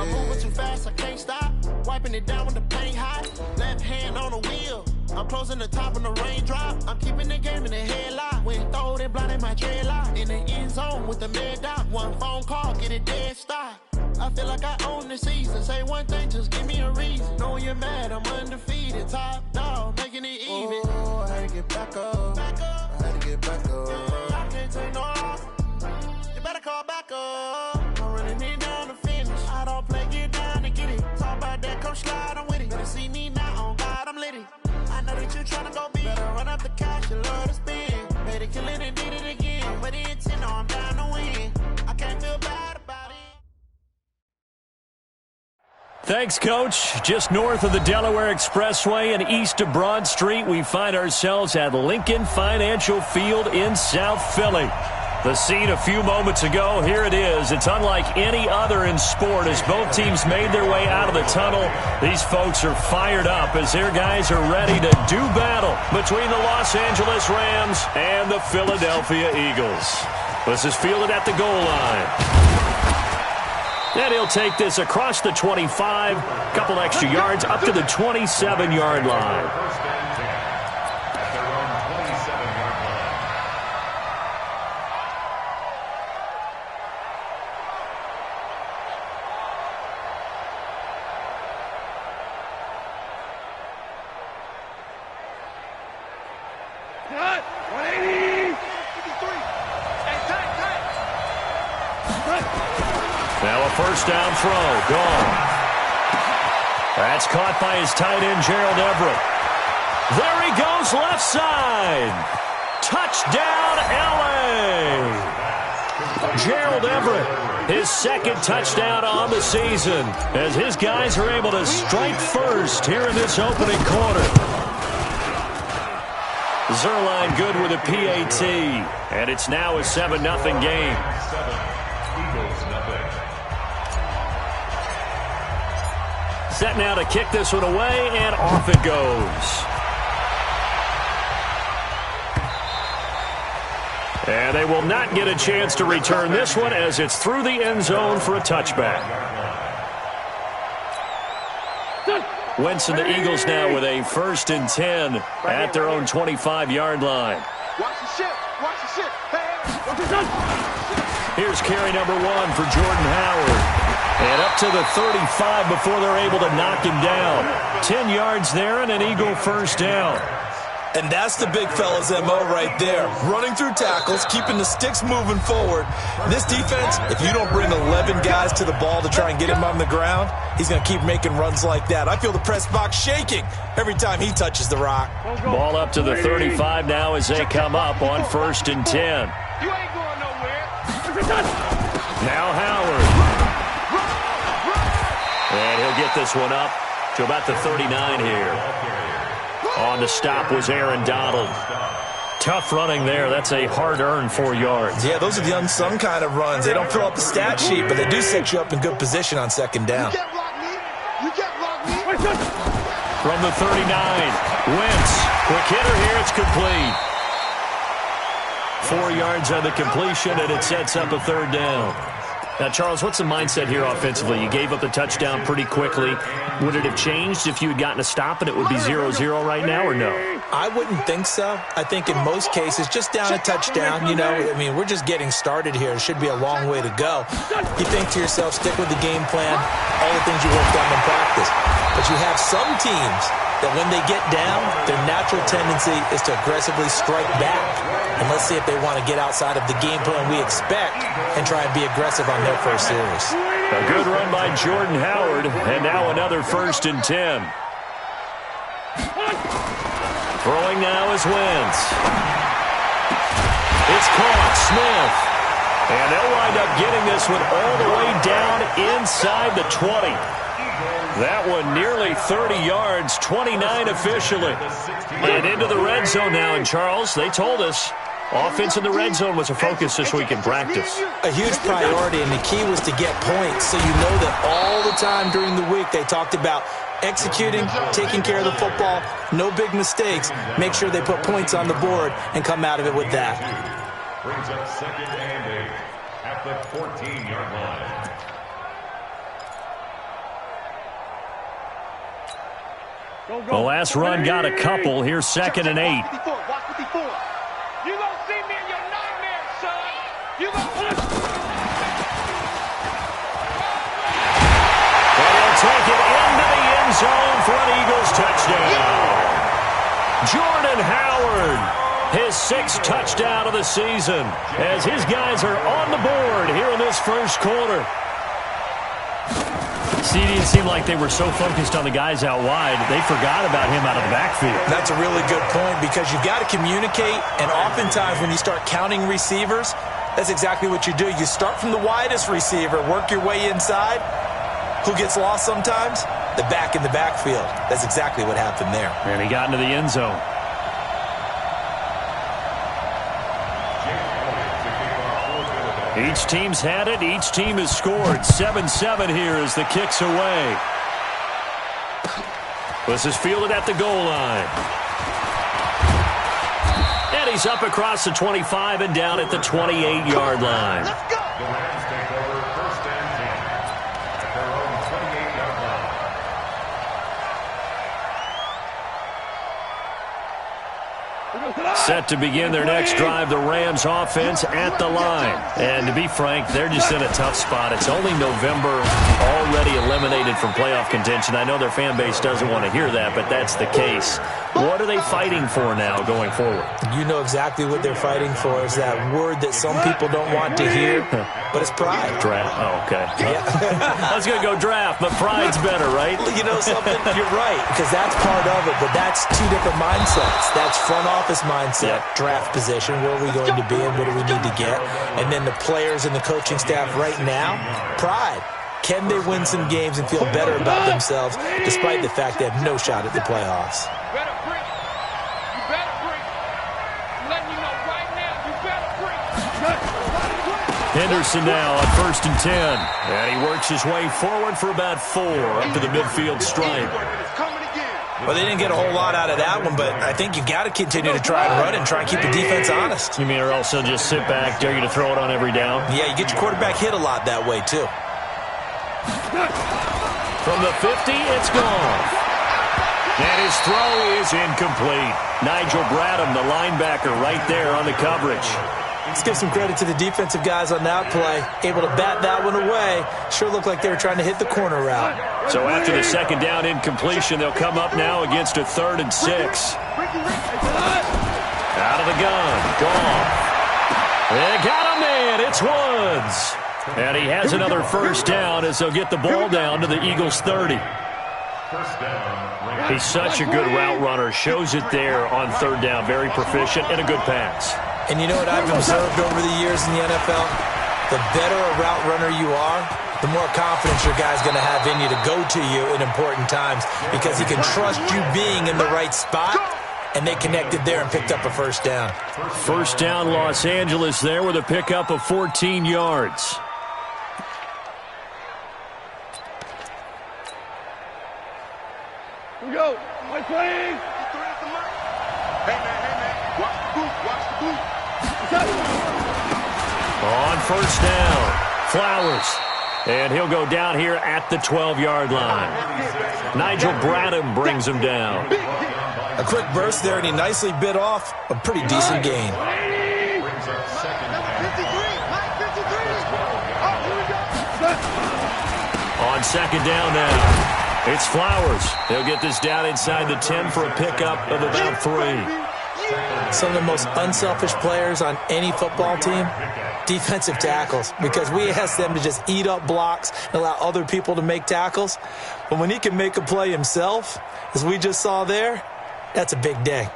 I'm moving too fast, I can't stop. Wiping it down when the paint hot. Left hand on the wheel. I'm closing the top when the raindrop. I'm keeping the game in the headlock. When throwed and blinded my dreadlock. In the end zone with the mad dot. One phone call, get it dead stop. I feel like I own the season. Say one thing, just give me a reason. Knowing you're mad, I'm undefeated. Top dog, making it even. Oh, I had to get back up. I had to get back up. I can't take no loss. You better call back up. I'm running it down to finish. I don't play, get down to get it. Talk about that, come slide, I'm with it. Better see me now, on God, I'm litty. I know that you tryna go big. Better run up the cash, you love to spend. Made it, kill it, and did it again. But the intent, no, I'm down to win. I can't feel bad about it. Thanks, Coach. Just north of the Delaware Expressway and east of Broad Street, we find ourselves at Lincoln Financial Field in South Philly. The scene a few moments ago, here it is. It's unlike any other in sport as both teams made their way out of the tunnel. These folks are fired up as their guys are ready to do battle between the Los Angeles Rams and the Philadelphia Eagles. This is fielded at the goal line. And he'll take this across the 25, couple extra yards up to the 27-yard line. Now a first down throw, gone. That's caught by his tight end, Gerald Everett. There he goes, left side. Touchdown, L.A. Gerald Everett, his second touchdown on the season, as his guys are able to strike first here in this opening quarter. Zerline good with a PAT, and it's now a 7-0 game. Set now to kick this one away, and off it goes. And they will not get a chance to return this one as it's through the end zone for a touchback. Wentz and the Eagles now with a 1st and 10 at their own 25-yard line. Watch the shit. Watch the shit. Here's carry number 1 for Jordan Howard. And up to the 35 before they're able to knock him down. 10 yards there and an Eagle first down. And that's the big fella's MO right there. Running through tackles, keeping the sticks moving forward. This defense, if you don't bring 11 guys to the ball to try and get him on the ground, he's going to keep making runs like that. I feel the press box shaking every time he touches the rock. Ball up to the 35 now as they come up on 1st and 10. You ain't going nowhere. Now Howard. And he'll get this one up to about the 39 here. On the stop was Aaron Donald. Tough running there. That's a hard-earned 4 yards. Yeah, those are the unsung kind of runs. They don't fill out the stat sheet, but they do set you up in good position on 2nd down. You can't block me. You can't block me. From the 39, Wentz. Quick hitter here. It's complete. 4 yards on the completion, and it sets up a 3rd down. Now, Charles, what's the mindset here offensively? You gave up the touchdown pretty quickly. Would it have changed if you had gotten a stop and it would be 0-0 right now, or no? I wouldn't think so. I think in most cases, just down a touchdown, you know, I mean, we're just getting started here. It should be a long way to go. You think to yourself, stick with the game plan, all the things you worked on in practice. But you have some teams that when they get down, their natural tendency is to aggressively strike back. And let's see if they want to get outside of the game plan we expect and try and be aggressive on their first series. A good run by Jordan Howard, and now another 1st and 10. Throwing now is Wentz. It's caught, Smith. And they'll wind up getting this one all the way down inside the 20. That one nearly 30 yards, 29 officially. And into the red zone now, and Charles, they told us offense in the red zone was a focus this week in practice. A huge priority, and the key was to get points. So you know that all the time during the week they talked about executing, taking care of the football, no big mistakes. Make sure they put points on the board and come out of it with that. Brings up 2nd and 8 at the 14-yard line. The last run got a couple. Here's 2nd and 8. Watch 54. You gonna see me in your nightmares, son. You gonna... And he'll take it into the end zone for an Eagles touchdown. Jordan Howard, his 6th touchdown of the season, as his guys are on the board here in this first quarter. See, it didn't seem like they were so focused on the guys out wide, they forgot about him out of the backfield. That's a really good point because you've got to communicate, and oftentimes when you start counting receivers, that's exactly what you do. You start from the widest receiver, work your way inside. Who gets lost sometimes? The back in the backfield. That's exactly what happened there. And he got into the end zone. Each team's had it. Each team has scored. 7-7 here as the kick's away. This is fielded at the goal line. And he's up across the 25 and down at the 28-yard line. Let's go. The Rams take over 1st and 10 at their own 28-yard line. Set to begin their next drive, the Rams offense at the line. And to be frank, they're just in a tough spot. It's only November, already eliminated from playoff contention. I know their fan base doesn't want to hear that, but that's the case. What are they fighting for now going forward? You know exactly what they're fighting for. Is that word that some people don't want to hear, but it's pride. Draft. Oh, okay. Yeah. I was going to go draft, but pride's better, right? You know something? You're right, because that's part of it, but that's two different mindsets. That's front office mindset, draft position, where are we going to be and what do we need to get? And then the players and the coaching staff right now, pride. Can they win some games and feel better about themselves despite the fact they have no shot at the playoffs? Better break. You better break. I'm letting you know right now, you better break. Henderson now on 1st and 10. And he works his way forward for about 4 up to the midfield stripe. It's coming again. Well, they didn't get a whole lot out of that one, but I think you got to continue to try and run and try and keep the defense honest. You mean or also just sit back, dare you to throw it on every down? Yeah, you get your quarterback hit a lot that way, too. From the 50, it's gone. And his throw is incomplete. Nigel Bradham, the linebacker, right there on the coverage. Let's give some credit to the defensive guys on that play. Able to bat that one away. Sure looked like they were trying to hit the corner route. So after the 2nd down incompletion, they'll come up now against a 3rd and 6. Out of the gun. Gone. They got a man. It's Woods. And he has another 1st down as they'll get the ball down to the Eagles' 30. He's such a good route runner. Shows it there on 3rd down. Very proficient and a good pass. And you know what I've observed over the years in the NFL? The better a route runner you are, the more confidence your guy's going to have in you to go to you in important times because he can trust you being in the right spot, and they connected there and picked up a 1st down. 1st down, Los Angeles there with a pickup of 14 yards. Here we go. White flag. Hey, man. Watch the boot. Watch the boot. On 1st down, Flowers. And he'll go down here at the 12-yard line. Nigel Bradham brings him down. A quick burst there, and he nicely bit off a pretty decent gain. On 2nd down now, it's Flowers. He'll get this down inside the 10 for a pickup of about 3. Some of the most unselfish players on any football team, defensive tackles, because we ask them to just eat up blocks and allow other people to make tackles. But when he can make a play himself, as we just saw there, that's a big day.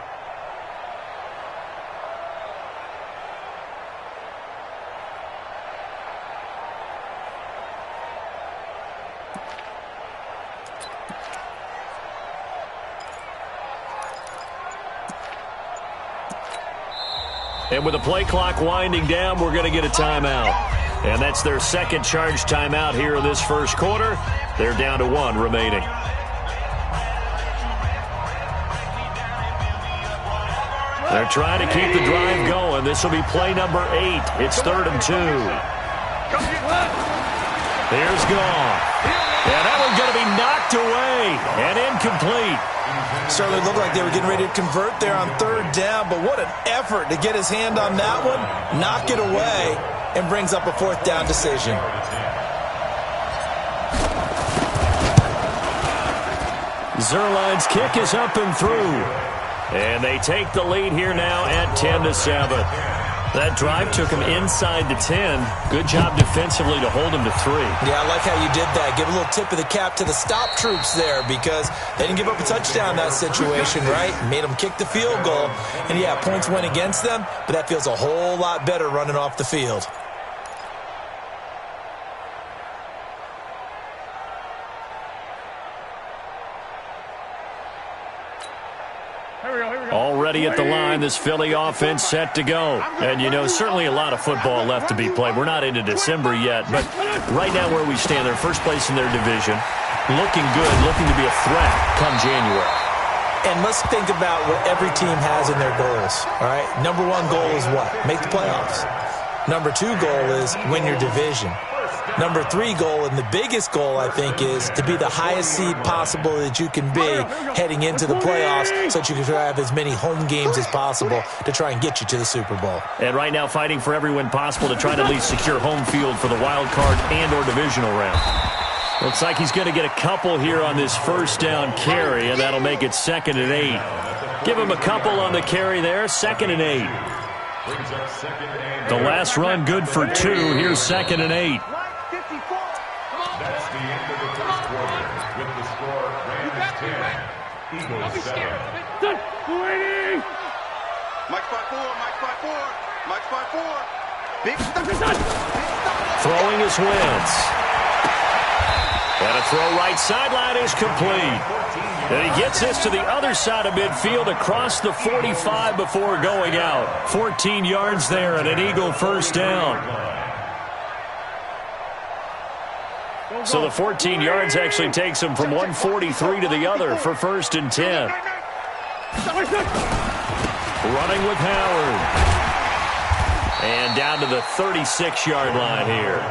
And with the play clock winding down, we're going to get a timeout. And that's their 2nd charge timeout here in this first quarter. They're down to 1 remaining. They're trying to keep the drive going. This will be play number 8. It's 3rd and 2. Here's Goff. And that one's going to be knocked away and incomplete. Certainly looked like they were getting ready to convert there on third down, but what an effort to get his hand on that one, knock it away, and brings up a fourth down decision. Zerline's kick is up and through. And they take the lead here now at 10-7. That drive took him inside the 10. Good job defensively to hold him to 3. Yeah, I like how you did that. Give a little tip of the cap to the stop troops there because they didn't give up a touchdown in that situation, right? Made them kick the field goal. And, yeah, points went against them, but that feels a whole lot better running off the field. Already at the line, this Philly offense set to go. And, you know, certainly a lot of football left to be played. We're not into December yet, but right now where we stand, they're first place in their division. Looking good, looking to be a threat come January. And let's think about what every team has in their goals, all right? Number one goal is what? Make the playoffs. Number two goal is win your division. Number three goal, and the biggest goal, I think, is to be the highest seed possible that you can be heading into the playoffs so that you can have as many home games as possible to try and get you to the Super Bowl. And right now fighting for every win possible to try to at least secure home field for the wild card and or divisional round. Looks like he's going to get a couple here on this first down carry, and that'll make it 2nd and 8. Give him a couple on the carry there, 2nd and 8. The last run good for 2. Here's 2nd and 8. That's the end of the first quarter. With the score, Rams 10, Eagles 7. Mike 5-4, Mike 5-4, Mike 5-4. Big Throwing his Wentz. And a throw right sideline is complete. And he gets this to the other side of midfield across the 45 before going out. 14 yards there and an Eagle first down. So the 14 yards actually takes him from 143 to the other for 1st and 10. Running with Howard. And down to the 36-yard line here.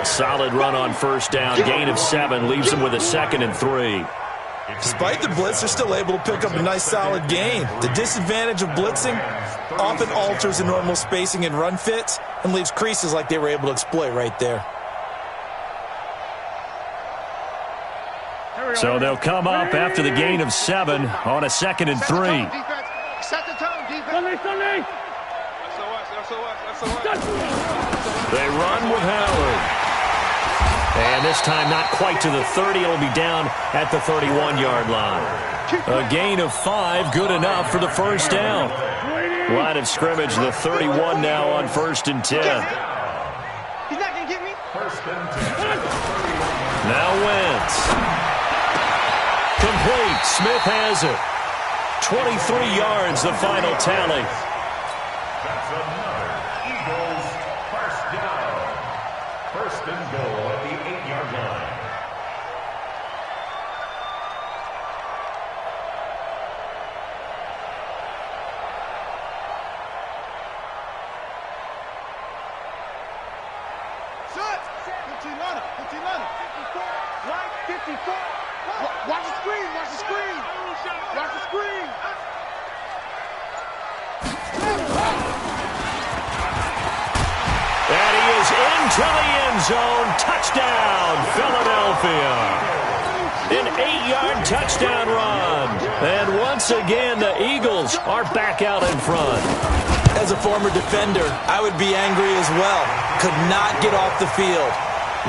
A solid run on first down. Gain of 7 leaves him with a 2nd and 3. Despite the blitz, they're still able to pick up a nice solid gain. The disadvantage of blitzing often alters the normal spacing and run fits and leaves creases like they were able to exploit right there. So they'll come up after the gain of 7 on a 2nd and 3. Set the tone, defense. They run with Howard. And this time not quite to the 30. It'll be down at the 31-yard line. A gain of 5, good enough for the first down. Line of scrimmage, the 31 now on 1st and 10. He's not going to get me. 1st and 10. Now Wentz. Complete. Smith has it. 23 yards, the final tally. That's another Eagles first down. 1st and goal at the 8-yard line. Shut. 15 runner. 15 runner. 54. Right. 54. Watch the screen. Watch the screen. Watch the screen. And he is into the end zone. Touchdown, Philadelphia. An 8-yard touchdown run. And once again, the Eagles are back out in front. As a former defender, I would be angry as well. Could not get off the field.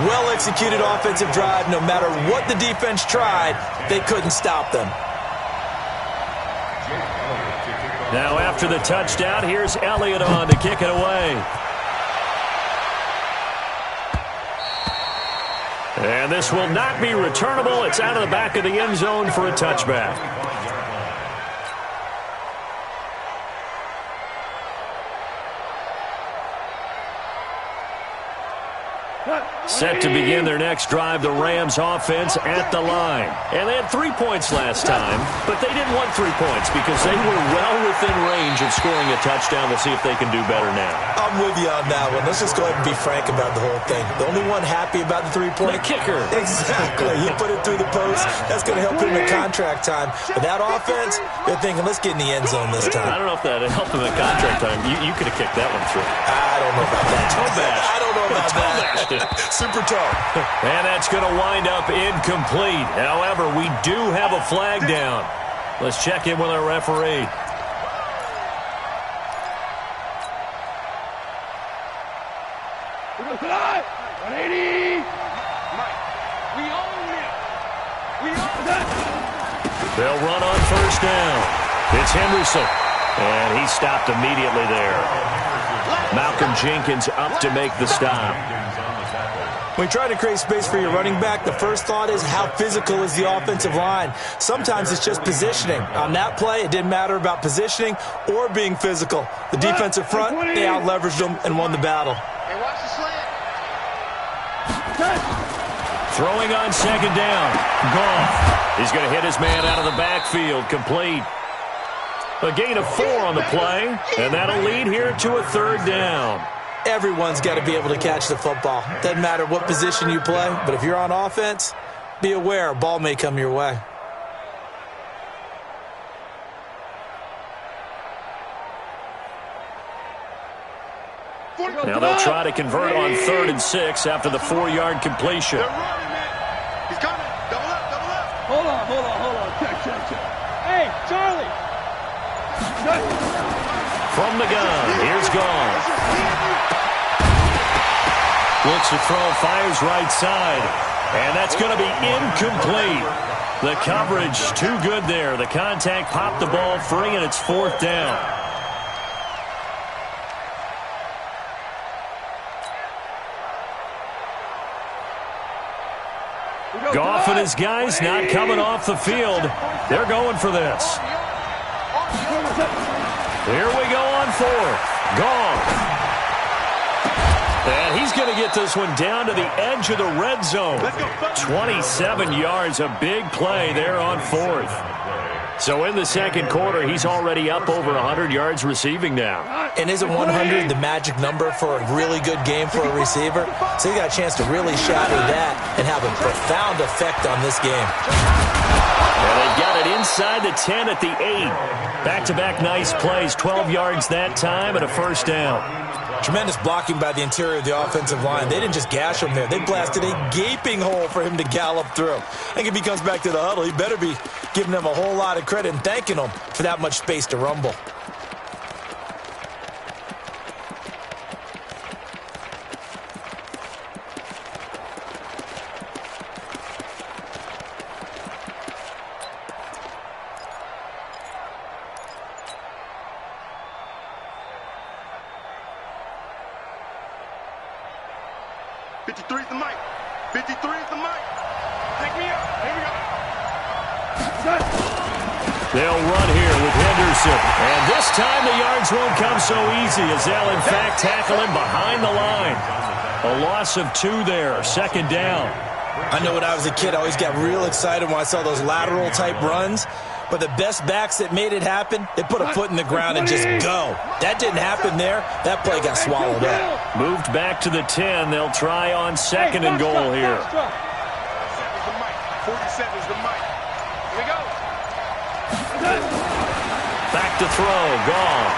Well-executed offensive drive. No matter what the defense tried, they couldn't stop them. Now after the touchdown, here's Elliott on to kick it away. And this will not be returnable. It's out of the back of the end zone for a touchback. Set to begin their next drive, the Rams offense at the line. And they had 3 points last time, but they didn't want 3 points because they were well within range of scoring a touchdown. We'll see if they can do better now. I'm with you on that one. Let's just go ahead and be frank about the whole thing. The only one happy about the 3-point. The kicker. Exactly. He put it through the post. That's going to help him in contract time. But that offense, they're thinking, let's get in the end zone this time. I don't know if that helped him in contract time. You could have kicked that one through. I don't know about that. Toe bash. I don't know about that. Super toe. And that's going to wind up incomplete. However, we do have a flag down. Let's check in with our referee. They'll run on first down. It's Henderson. And he stopped immediately there. Malcolm Jenkins up to make the stop. When you try to create space for your running back, the first thought is how physical is the offensive line. Sometimes it's just positioning. On that play, it didn't matter about positioning or being physical. The defensive front, they out-leveraged them and won the battle. Hey, watch the slant. Throwing on second down. Goff. He's going to hit his man out of the backfield. Complete. A gain of 4 on the play, and that'll lead here to a third down. Everyone's got to be able to catch the football. Doesn't matter what position you play, but if you're on offense, be aware a ball may come your way. Now they'll try to convert on 3rd and 6 after the 4-yard completion. They're running, man. He's coming. Double up, double up. Hold on. Check. Hey, Charlie. From the gun, here's Goff. Looks to throw, fires right side. And that's going to be incomplete. The coverage too good there. The contact popped the ball free, and it's 4th down. Goff and his guys not coming off the field. They're going for this. Here we go on 4th. Goff. And he's going to get this one down to the edge of the red zone. 27 yards, a big play there on 4th. So in the second quarter, he's already up over 100 yards receiving now. And isn't 100 the magic number for a really good game for a receiver? So he got a chance to really shatter that and have a profound effect on this game. And they got it inside the 10 at the 8. Back-to-back nice plays, 12 yards that time and a first down. Tremendous blocking by the interior of the offensive line. They didn't just gash him there. They blasted a gaping hole for him to gallop through. I think if he comes back to the huddle, he better be giving them a whole lot of credit and thanking them for that much space to rumble. They'll run here with Henderson. And this time the yards won't come so easy as they'll, in fact, tackle him behind the line. A loss of 2 there, 2nd down. I know when I was a kid, I always got real excited when I saw those lateral-type runs. But the best backs that made it happen, they put a foot in the ground and just go. That didn't happen there. That play got swallowed up. Moved back to the 10. They'll try on 2nd and goal here. 47's the mic. Here we go. Back to throw. Goff.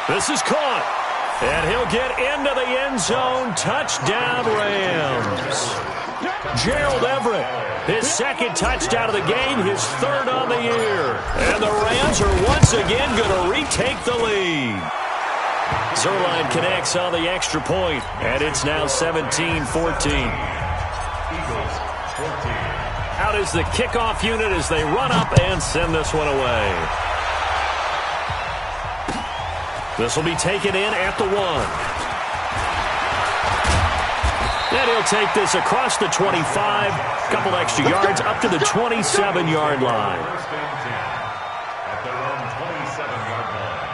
This is caught. And he'll get into the end zone. Touchdown, Rams. Gerald Everett, his 2nd touchdown of the game, his 3rd on the year. And the Rams are once again going to retake the lead. Zerline connects on the extra point, and it's now 17-14. Out is the kickoff unit as they run up and send this one away. This will be taken in at the 1. And he'll take this across the 25, couple extra yards up to the 27-yard line. At their own 27-yard line.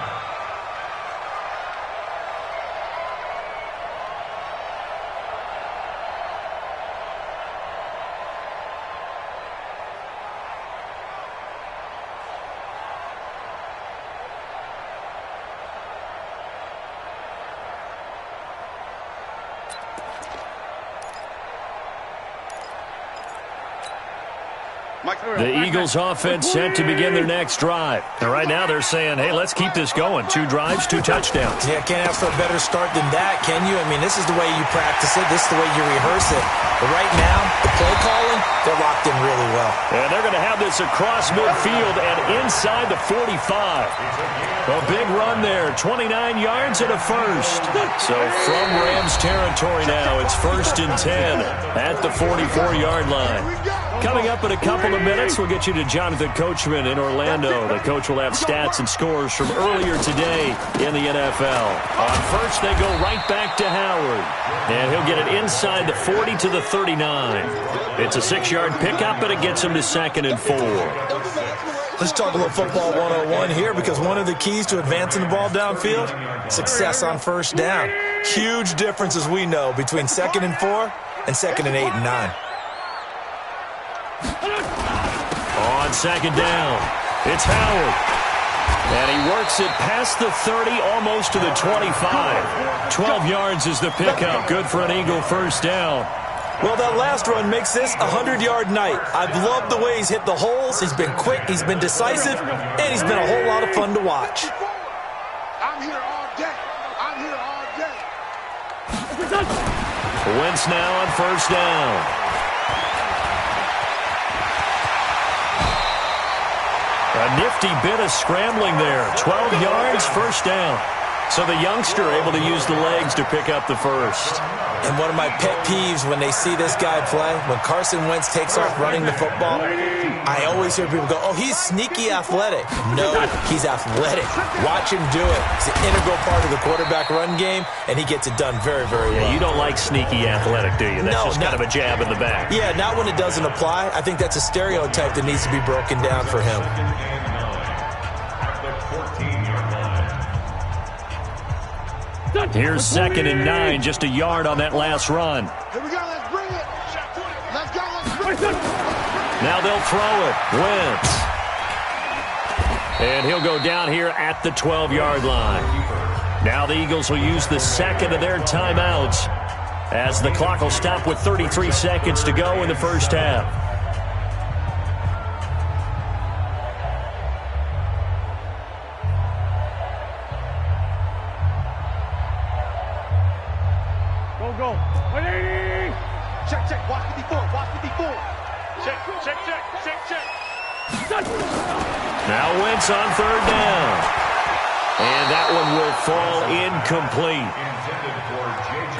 The Eagles offense set to begin their next drive. And right now they're saying, hey, let's keep this going. 2 drives, 2 touchdowns. Yeah, can't ask for a better start than that, can you? I mean, this is the way you practice it. This is the way you rehearse it. But right now, the play calling, they're locked in really well. And they're going to have this across midfield and inside the 45. A big run there, 29 yards and a first. So from Rams territory now, it's 1st and 10 at the 44-yard line. Coming up in a couple of minutes, we'll get you to Jonathan Coachman in Orlando. The coach will have stats and scores from earlier today in the NFL. On first, they go right back to Howard. And he'll get it inside the 40 to the 39. It's a 6-yard pickup, and it gets him to 2nd and 4. Let's talk a little football 101 here, because one of the keys to advancing the ball downfield, success on first down. Huge difference, as we know, between 2nd and 4 and 2nd and 8 and 9. On 2nd down, it's Howard. And he works it past the 30, almost to the 25. 12 yards is the pickup. Good for an Eagle first down. Well, that last run makes this a 100-yard night. I've loved the way he's hit the holes. He's been quick, he's been decisive, and he's been a whole lot of fun to watch. I'm here all day. I'm here all day. Wentz now on first down. A nifty bit of scrambling there. 12 yards, first down. So the youngster able to use the legs to pick up the first. And one of my pet peeves when they see this guy play, when Carson Wentz takes off running the football, I always hear people go, oh, he's sneaky athletic. No, he's athletic. Watch him do it. It's an integral part of the quarterback run game, and he gets it done very, very well. Yeah, you don't like sneaky athletic, do you? That's just kind of a jab in the back. Yeah, not when it doesn't apply. I think that's a stereotype that needs to be broken down for him. Here's 2nd and 9, just a yard on that last run. Here we go, let's bring it. Let's go, let's bring it. Now they'll throw it. Wentz. And he'll go down here at the 12-yard line. Now the Eagles will use the second of their timeouts as the clock will stop with 33 seconds to go in the first half. Go. 180. Check. Watch 54. Watch 54. Check. Now Wentz on 3rd down. And that one will fall incomplete.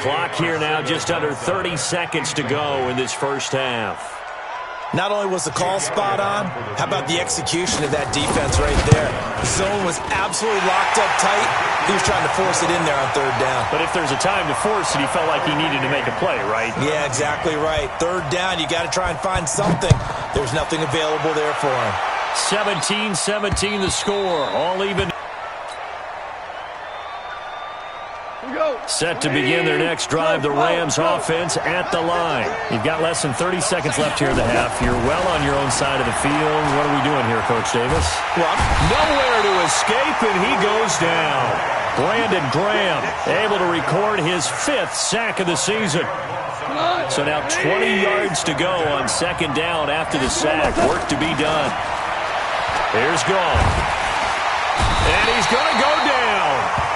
Clock here now just under 30 seconds to go in this first half. Not only was the call spot on, how about the execution of that defense right there? The zone was absolutely locked up tight. He was trying to force it in there on 3rd down. But if there's a time to force it, he felt like he needed to make a play, right? Yeah, exactly right. 3rd down, you got to try and find something. There's nothing available there for him. 17-17 the score, all even. Set to begin their next drive, the Rams offense at the line. You've got less than 30 seconds left here in the half. You're well on your own side of the field. What are we doing here, Coach Davis? Nowhere to escape, and he goes down. Brandon Graham able to record his 5th sack of the season. So now 20 yards to go on 2nd down after the sack. Work to be done. Here's Gall. And he's going to go down.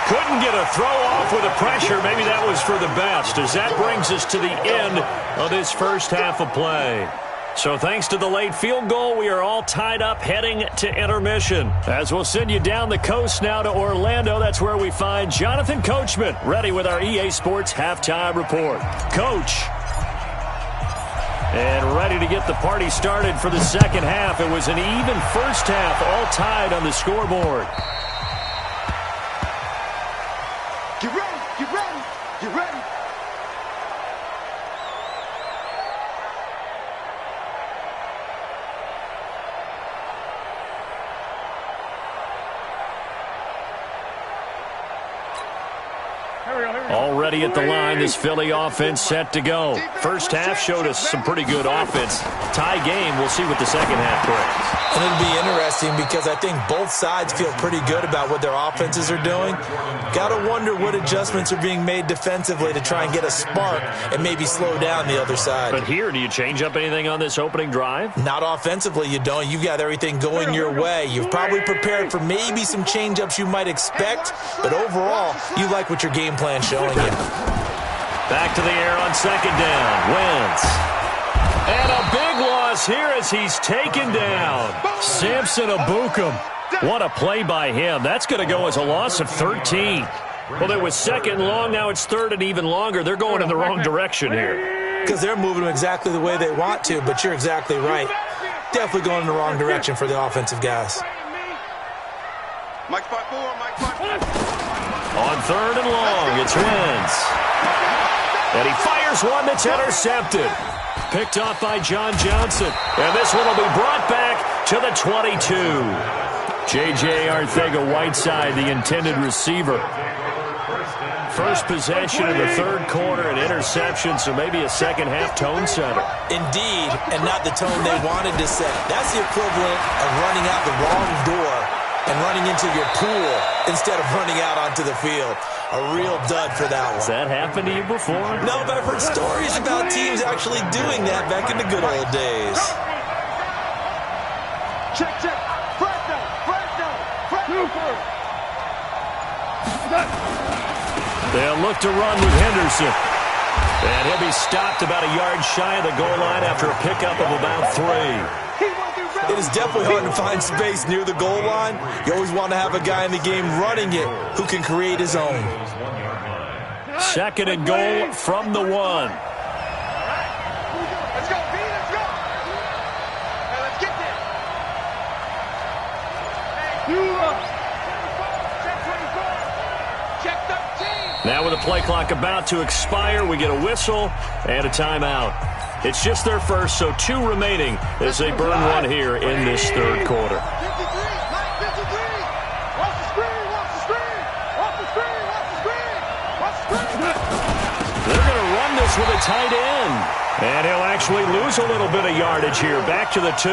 Couldn't get a throw off with the pressure. Maybe that was for the best, as that brings us to the end of this first half of play. So thanks to the late field goal, we are all tied up heading to intermission. As we'll send you down the coast now to Orlando, that's where we find Jonathan Coachman, ready with our EA Sports halftime report. Coach. And ready to get the party started for the second half. It was an even first half, all tied on the scoreboard. Get ready. Get ready. Already at the line, this Philly offense set to go. First half showed us some pretty good offense. Tie game, we'll see what the second half brings. And it'll be interesting because I think both sides feel pretty good about what their offenses are doing. Got to wonder what adjustments are being made defensively to try and get a spark and maybe slow down the other side. But here, do you change up anything on this opening drive? Not offensively, you don't. You've got everything going your way. You've probably prepared for maybe some change-ups you might expect, but overall, you like what your game plan's showing you. Back to the air on second down. Wentz. And a big loss here as he's taken down. Samson Abukum. What a play by him. That's going to go as a loss of 13. Well, it was second long. Now it's third and even longer. They're going in the wrong direction here. Because they're moving them exactly the way they want to, but you're exactly right. Definitely going in the wrong direction for the offensive guys. Mike spot 4, Mike spot 4. On third and long, it's Wentz. And he fires one that's intercepted. Picked off by John Johnson. And this one will be brought back to the 22. J.J. Arcega-Whiteside, the intended receiver. First possession of the third quarter, an interception, so maybe a second-half tone setter. Indeed, and not the tone they wanted to set. That's the equivalent of running out the wrong door and running into your pool instead of running out onto the field. A real dud for that one. Has that happened to you before? No, but I've heard stories about teams actually doing that back in the good old days. Check, check. Fresno. They'll look to run with Henderson. And he'll be stopped about a yard shy of the goal line after a pickup of about 3. It is definitely hard to find space near the goal line. You always want to have a guy in the game running it who can create his own. Second and goal from the 1. Let's go, B, let's go. Hey, let's get there. Check 13. Now with the play clock about to expire, we get a whistle and a timeout. It's just their first, so 2 remaining as they burn one here in this third quarter. 53, Mike 53. Watch the screen, watch the screen. Watch the screen, watch the screen. Watch the screen. They're going to run this with a tight end. And he'll actually lose a little bit of yardage here. Back to the 2.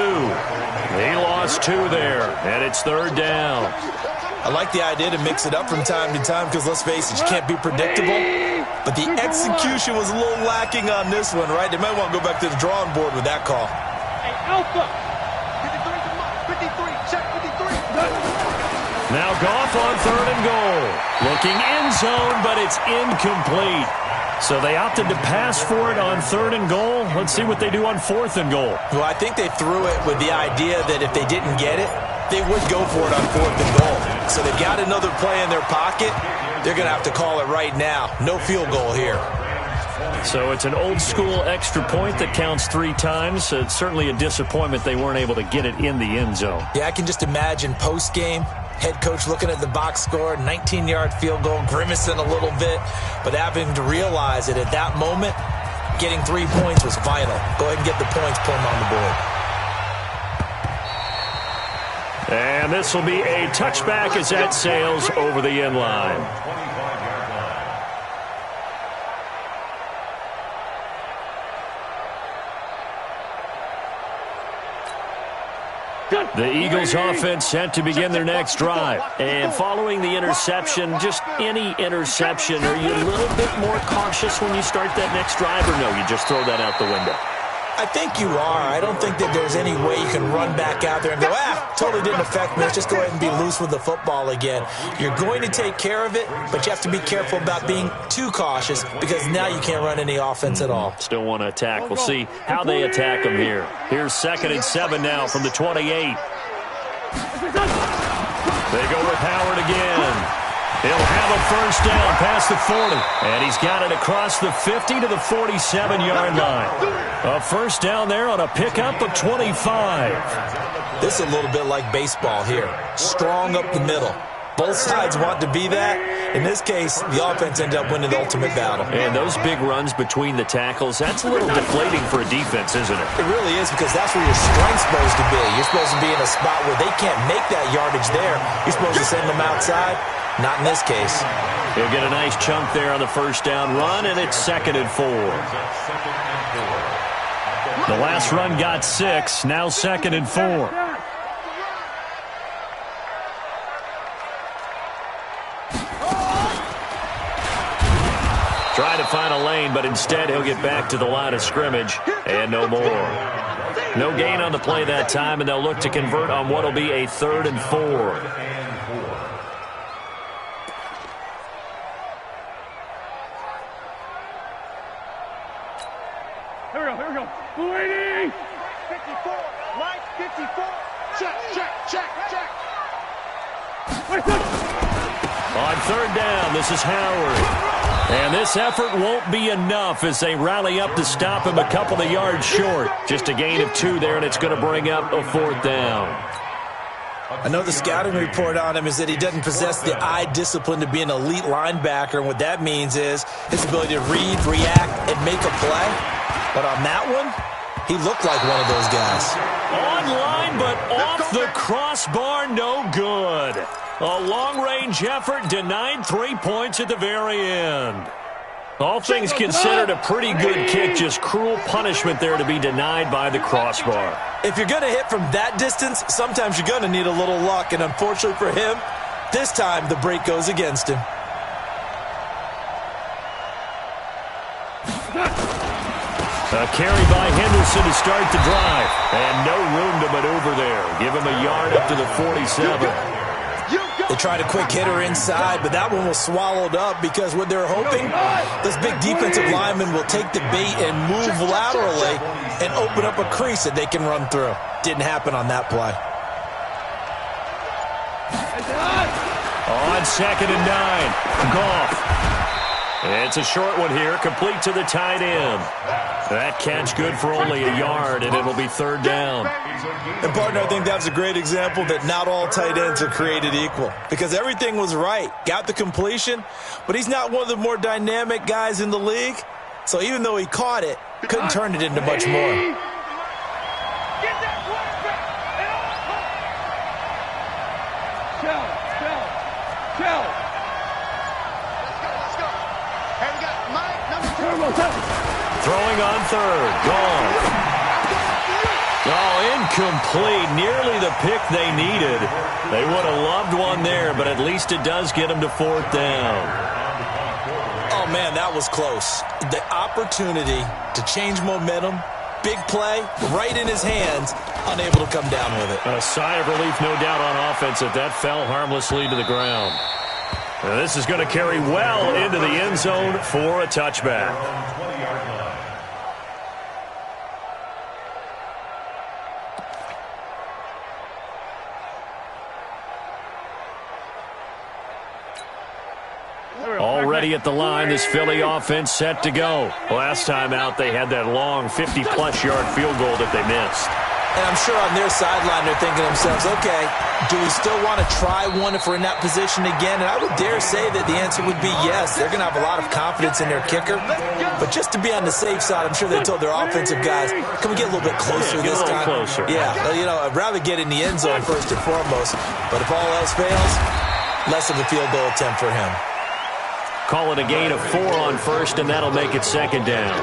He lost 2 there, and it's third down. I like the idea to mix it up from time to time because, let's face it, you can't be predictable. But the execution was a little lacking on this one, right? They might want to go back to the drawing board with that call. Hey, Alpha. 53, check 53. Now Goff on third and goal. Looking end zone, but it's incomplete. So they opted to pass for it on third and goal. Let's see what they do on fourth and goal. Well, I think they threw it with the idea that if they didn't get it, they would go for it on fourth and goal. So they've got another play in their pocket. They're going to have to call it right now. No field goal here. So it's an old-school extra point that counts 3 times. It's certainly a disappointment they weren't able to get it in the end zone. Yeah, I can just imagine post-game, head coach looking at the box score, 19-yard field goal, grimacing a little bit, but having to realize that at that moment, getting 3 points was vital. Go ahead and get the points, put them on the board. And this will be a touchback as that sails over the end line. The Eagles offense set to begin their next drive. And following the interception, just any interception, are you a little bit more cautious when you start that next drive, or no, you just throw that out the window? I think you are. I don't think that there's any way you can run back out there and go, totally didn't affect me. Let's just go ahead and be loose with the football again. You're going to take care of it, but you have to be careful about being too cautious because now you can't run any offense at all. Still want to attack. We'll see how they attack them here. Here's 2nd and 7 now from the 28. They go with Howard again. He'll have a first down past the 40. And he's got it across the 50 to the 47-yard line. A first down there on a pickup of 25. This is a little bit like baseball here. Strong up the middle. Both sides want to be that. In this case, the offense ended up winning the ultimate battle. And those big runs between the tackles, that's a little deflating for a defense, isn't it? It really is because that's where your strength's supposed to be. You're supposed to be in a spot where they can't make that yardage there. You're supposed to send them outside. Not in this case. He'll get a nice chunk there on the first down run, and it's 2nd and 4. The last run got 6, now 2nd and 4. Trying to find a lane, but instead he'll get back to the line of scrimmage, and no more. No gain on the play that time, and they'll look to convert on what will be a 3rd and 4. Here we go. Lady! 54, right 54. Check. On 3rd down, this is Howard. And this effort won't be enough as they rally up to stop him a couple of yards short. Just a gain of 2 there, and it's going to bring up a 4th down. I know the scouting report on him is that he doesn't possess the eye discipline to be an elite linebacker, and what that means is his ability to read, react, and make a play. But on that one, he looked like one of those guys. Online, but off the crossbar, no good. A long-range effort denied 3 points at the very end. All things considered, a pretty good kick, just cruel punishment there to be denied by the crossbar. If you're going to hit from that distance, sometimes you're going to need a little luck, and unfortunately for him, this time the break goes against him. A carry by Henderson to start the drive, and no room to maneuver there. Give him a yard up to the 47. They tried a quick hitter inside, but that one was swallowed up because what they're hoping, this big defensive lineman will take the bait and move laterally and open up a crease that they can run through. Didn't happen on that play. On 2nd and 9, Goff. It's a short one here, complete to the tight end. That catch good for only a yard, and it'll be 3rd down. And, partner, I think that was a great example that not all tight ends are created equal because everything was right. Got the completion, but he's not one of the more dynamic guys in the league. So even though he caught it, couldn't turn it into much more. Throwing on 3rd, gone. Oh, incomplete. Nearly the pick they needed. They would have loved one there, but at least it does get them to 4th down. Oh, man, that was close. The opportunity to change momentum, big play, right in his hands, unable to come down with it. A sigh of relief, no doubt, on offense that fell harmlessly to the ground. And this is going to carry well into the end zone for a touchback. Already at the line, this Philly offense set to go. Last time out, they had that long 50-plus yard field goal that they missed. And I'm sure on their sideline they're thinking to themselves, okay, do we still want to try one if we're in that position again? And I would dare say that the answer would be yes. They're going to have a lot of confidence in their kicker. But just to be on the safe side, I'm sure they told their offensive guys, can we get a little bit closer this time? Closer. Yeah, I'd rather get in the end zone first and foremost. But if all else fails, less of a field goal attempt for him. Call it a gain of 4 on 1st, and that'll make it 2nd down.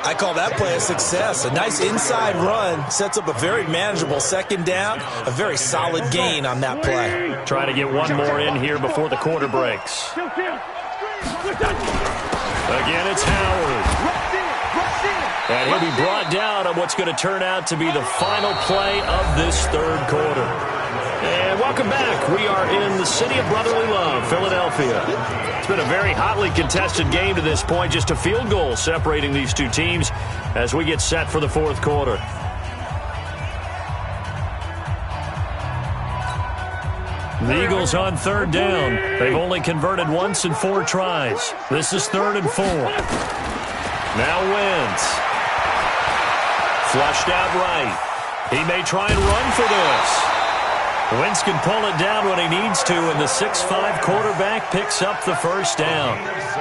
I call that play a success. A nice inside run sets up a very manageable 2nd down, a very solid gain on that play. Trying to get one more in here before the quarter breaks. Again, it's Howard. And he'll be brought down on what's going to turn out to be the final play of this 3rd quarter. And welcome back. We are in the city of brotherly love, Philadelphia. It's been a very hotly contested game to this point. Just a field goal separating these two teams as we get set for the 4th quarter. The Eagles on 3rd down. They've only converted once in 4 tries. This is 3rd and 4. Now Wentz. Flushed out right. He may try and run for this. Wentz can pull it down when he needs to, and the 6'5" quarterback picks up the 1st down.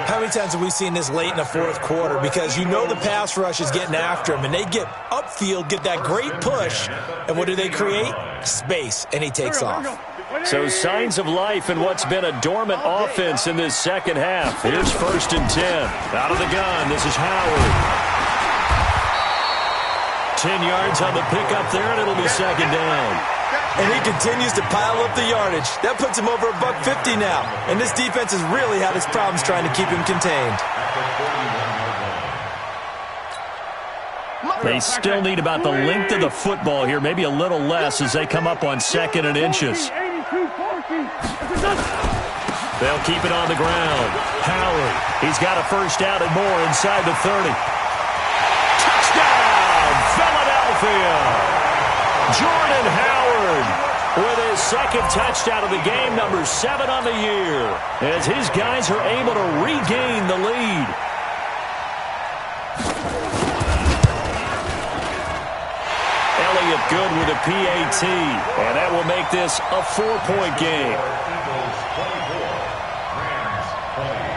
How many times have we seen this late in the 4th quarter? Because you know the pass rush is getting after him, and they get upfield, get that great push, and what do they create? Space, and he takes off. So signs of life in what's been a dormant offense in this second half. Here's 1st and 10. Out of the gun, this is Howard. 10 yards on the pickup there, and it'll be 2nd down. And he continues to pile up the yardage. That puts him over $150 now. And this defense has really had its problems trying to keep him contained. They still need about the length of the football here, maybe a little less as they come up on 2nd and inches. They'll keep it on the ground. Howard, he's got a 1st down and more inside the 30. Touchdown, Philadelphia! Jordan Howard with his 2nd touchdown of the game, number 7 on the year, as his guys are able to regain the lead. Elliott good with a PAT, and that will make this a 4-point game. Eagles 24, Rams 20.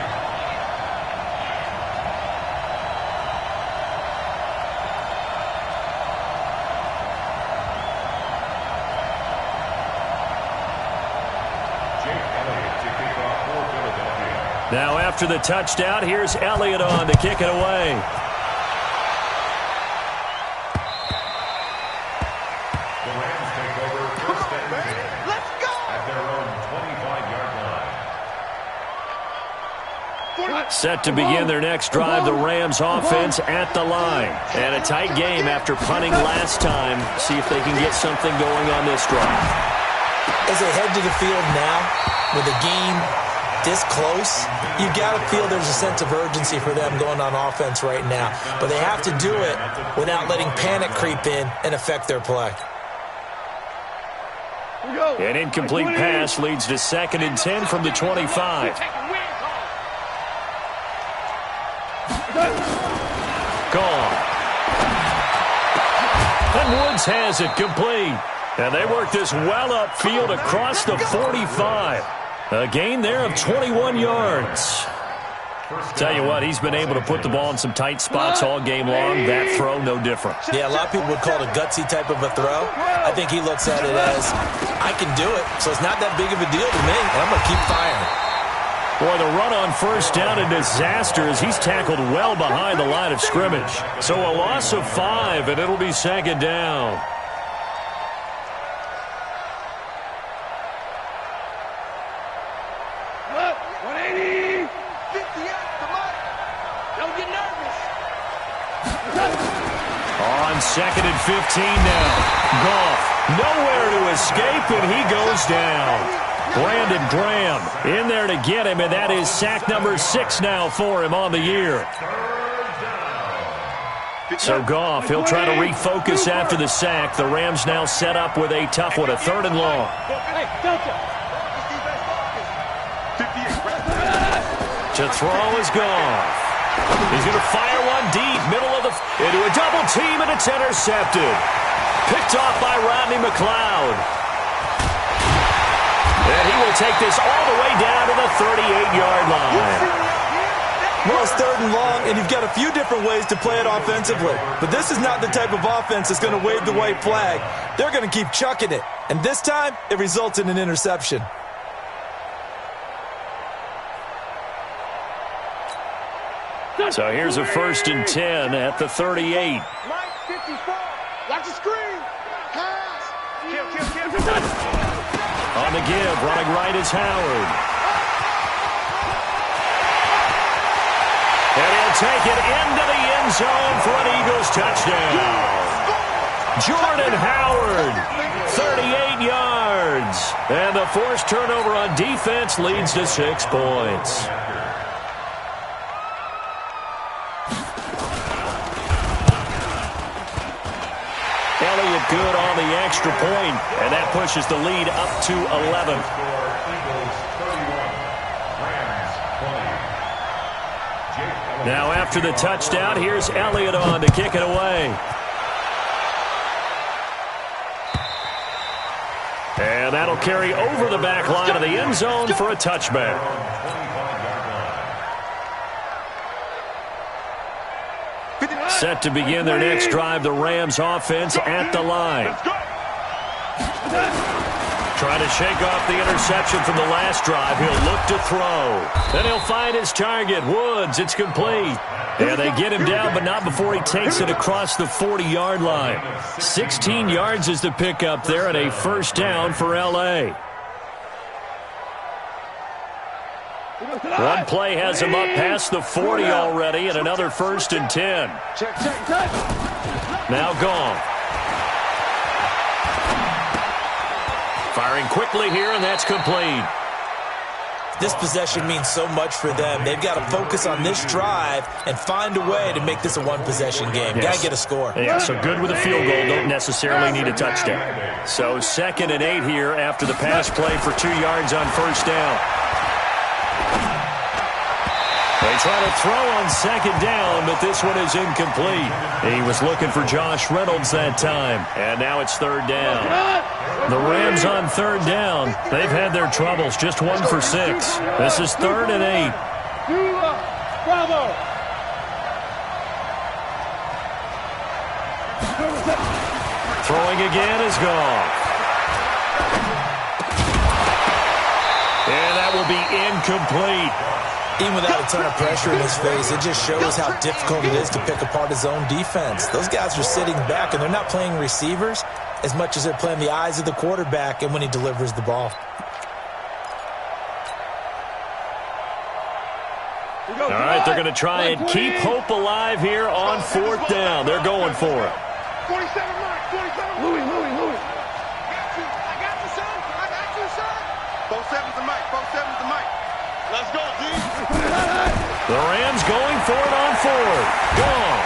Now after the touchdown, here's Elliott on to kick it away. The Rams take over 1st and 10. Let's go! At their own 25-yard line. Set to begin their next drive, the Rams offense at the line. And a tight game after punting last time. See if they can get something going on this drive. As they head to the field now, with the game this close, you got to feel there's a sense of urgency for them going on offense right now. But they have to do it without letting panic creep in and affect their play. An incomplete pass leads to 2nd and 10 from the 25. Gone. And Woods has it complete. And they work this well upfield across the 45. A gain there of 21 yards. Tell you what, he's been able to put the ball in some tight spots all game long. That throw, no different. Yeah, a lot of people would call it a gutsy type of a throw. I think he looks at it as, I can do it, so it's not that big of a deal to me, and I'm going to keep firing. Boy, the run on 1st down a disaster as he's tackled well behind the line of scrimmage. So a loss of 5, and it'll be 2nd down. On 2nd and 15 now. Goff, nowhere to escape, and he goes down. Brandon Graham in there to get him, and that is sack number 6 now for him on the year. So Goff, he'll try to refocus after the sack. The Rams now set up with a tough one, a 3rd and long. To throw is Goff. He's going to fire one deep, middle of the... into a double team, and it's intercepted. Picked off by Rmnfl. And he will take this all the way down to the 38-yard line. Well, it's 3rd and long, and you've got a few different ways to play it offensively. But this is not the type of offense that's going to wave the white flag. They're going to keep chucking it. And this time, it results in an interception. So here's a 1st and 10 at the 38. Watch the screen. Pass. On the give, running right is Howard. And he'll take it into the end zone for an Eagles touchdown. Jordan Howard, 38 yards. And the forced turnover on defense leads to 6 points. Elliott good on the extra point, and that pushes the lead up to 11. Now after the touchdown, here's Elliott on to kick it away. And that'll carry over the back line of the end zone for a touchback. Set to begin their next drive, the Rams offense at the line. Trying to shake off the interception from the last drive. He'll look to throw. Then he'll find his target, Woods. It's complete. And they get him down, but not before he takes it across the 40-yard line. 16 yards is the pickup there, and a first down for L.A. One play has him up past the 40 already, and another 1st and 10. Check. Now gone. Firing quickly here, and that's complete. This possession means so much for them. They've got to focus on this drive and find a way to make this a one-possession game. Yes. Got to get a score. Yeah, so good with a field goal. Don't necessarily need a touchdown. So 2nd and 8 here after the pass play for 2 yards on first down. They try to throw on 2nd down, but this one is incomplete. He was looking for Josh Reynolds that time, and now it's 3rd down. The Rams on 3rd down. They've had their troubles, just 1 for 6. This is 3rd and 8. Bravo. Throwing again is gone. And that will be incomplete. Even without a ton of pressure in his face, it just shows how difficult it is to pick apart his own defense. Those guys are sitting back, and they're not playing receivers as much as they're playing the eyes of the quarterback and when he delivers the ball. All right, they're going to try and keep hope alive here on 4th down. They're going for it. 47 Mike, 47 Louis. I got you, son. 47's the Mike, 47's the Mike. Let's go, G. The Rams going for it on 4th. Gone.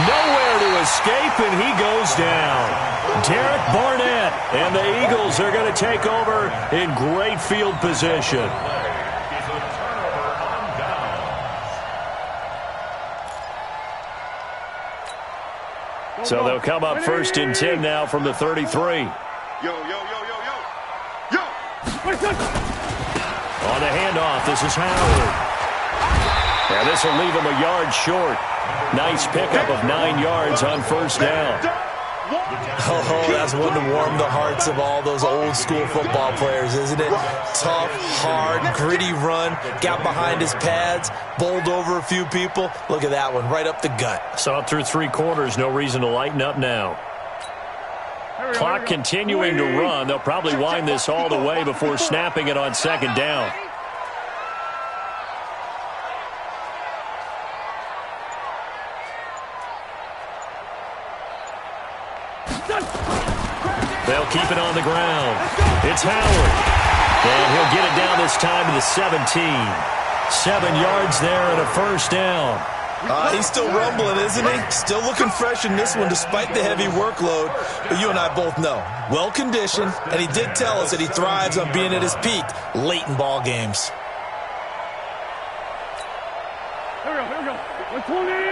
Nowhere to escape, and he goes down. Derek Barnett and the Eagles are going to take over in great field position. So they'll come up 1st and 10 now from the 33. Yo. On the handoff, this is Howard. And this will leave him a yard short. Nice pickup of 9 yards on 1st down. Oh, that's one to warm the hearts of all those old-school football players, isn't it? Tough, hard, gritty run, got behind his pads, bowled over a few people. Look at that one, right up the gut. Saw it through 3 quarters, no reason to lighten up now. Clock continuing to run. They'll probably wind this all the way before snapping it on 2nd down. They'll keep it on the ground. It's Howard. And he'll get it down this time to the 17. 7 yards there and a 1st down. He's still rumbling, isn't he? Still looking fresh in this one despite the heavy workload. But you and I both know, well-conditioned, and he did tell us that he thrives on being at his peak late in ball games. Here we go. 120.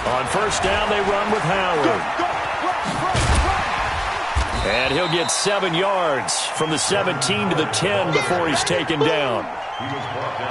On 1st down, they run with Howard. And he'll get 7 yards from the 17 to the 10 before he's taken down.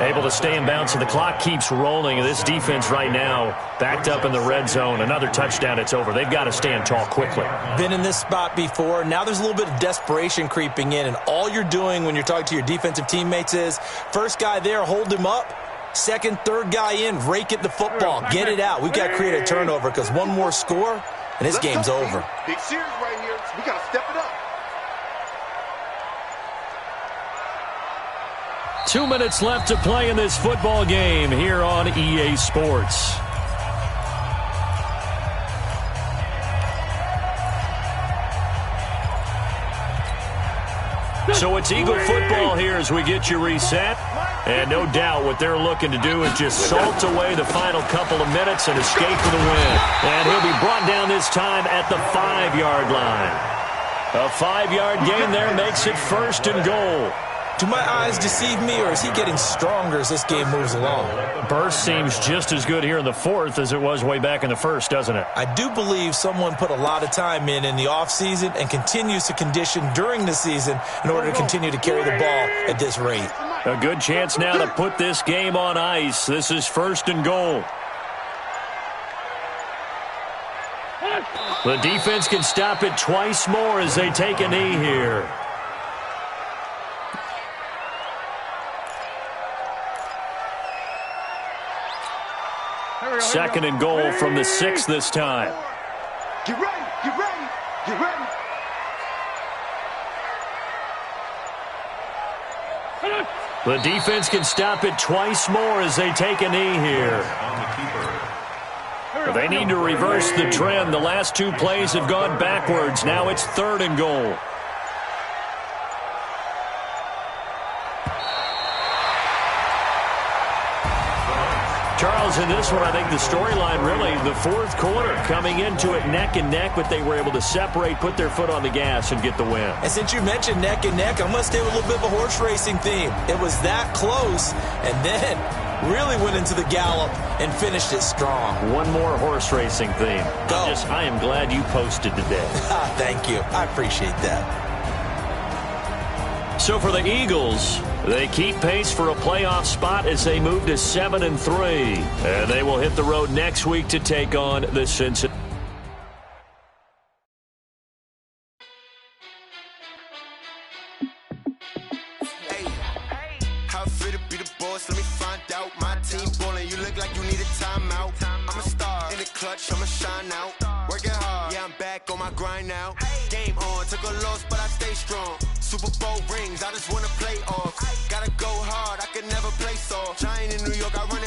Able to stay in bounds, so the clock keeps rolling. This defense right now backed up in the red zone. Another touchdown, it's over. They've got to stand tall quickly. Been in this spot before. Now there's a little bit of desperation creeping in, and all you're doing when you're talking to your defensive teammates is first guy there, hold him up. Second, third guy in, rake at the football. Get it out. We've got to create a turnover because one more score, and this game's over. Big series right here. We got to step it up. 2 minutes left to play in this football game here on EA Sports. So it's Eagle football here as we get you reset. And no doubt what they're looking to do is just salt away the final couple of minutes and escape for the win. And he'll be brought down this time at the 5-yard line. A 5-yard gain there makes it 1st and goal. Do my eyes deceive me, or is he getting stronger as this game moves along? Burst seems just as good here in the 4th as it was way back in the 1st, doesn't it? I do believe someone put a lot of time in the offseason and continues to condition during the season in order to continue to carry the ball at this rate. A good chance now to put this game on ice. This is 1st and goal. The defense can stop it twice more as they take a knee here. Second and goal from the 6 this time. Get ready, get ready, get ready. The defense can stop it twice more as they take a knee here. They need to reverse the trend. The last 2 plays have gone backwards. Now it's 3rd and goal. Charles, in this one, I think the storyline really, the 4th quarter, coming into it neck and neck, but they were able to separate, put their foot on the gas, and get the win. And since you mentioned neck and neck, I'm going to stay with a little bit of a horse racing theme. It was that close, and then really went into the gallop and finished it strong. One more horse racing theme. Go. I am glad you posted today. Thank you. I appreciate that. So for the Eagles, they keep pace for a playoff spot as they move to 7-3. And they will hit the road next week to take on the Cincinnati. How fit to be the boss? Let me find out. My team ballin', you look like you need a timeout. I'm a star in the clutch, I'ma shine out. Working hard, yeah, I'm back on my grind now. Game on, took a loss, but I stay strong. Super Bowl rings, I just wanna play off. Gotta go hard, I could never play soft. Giant in New York, I run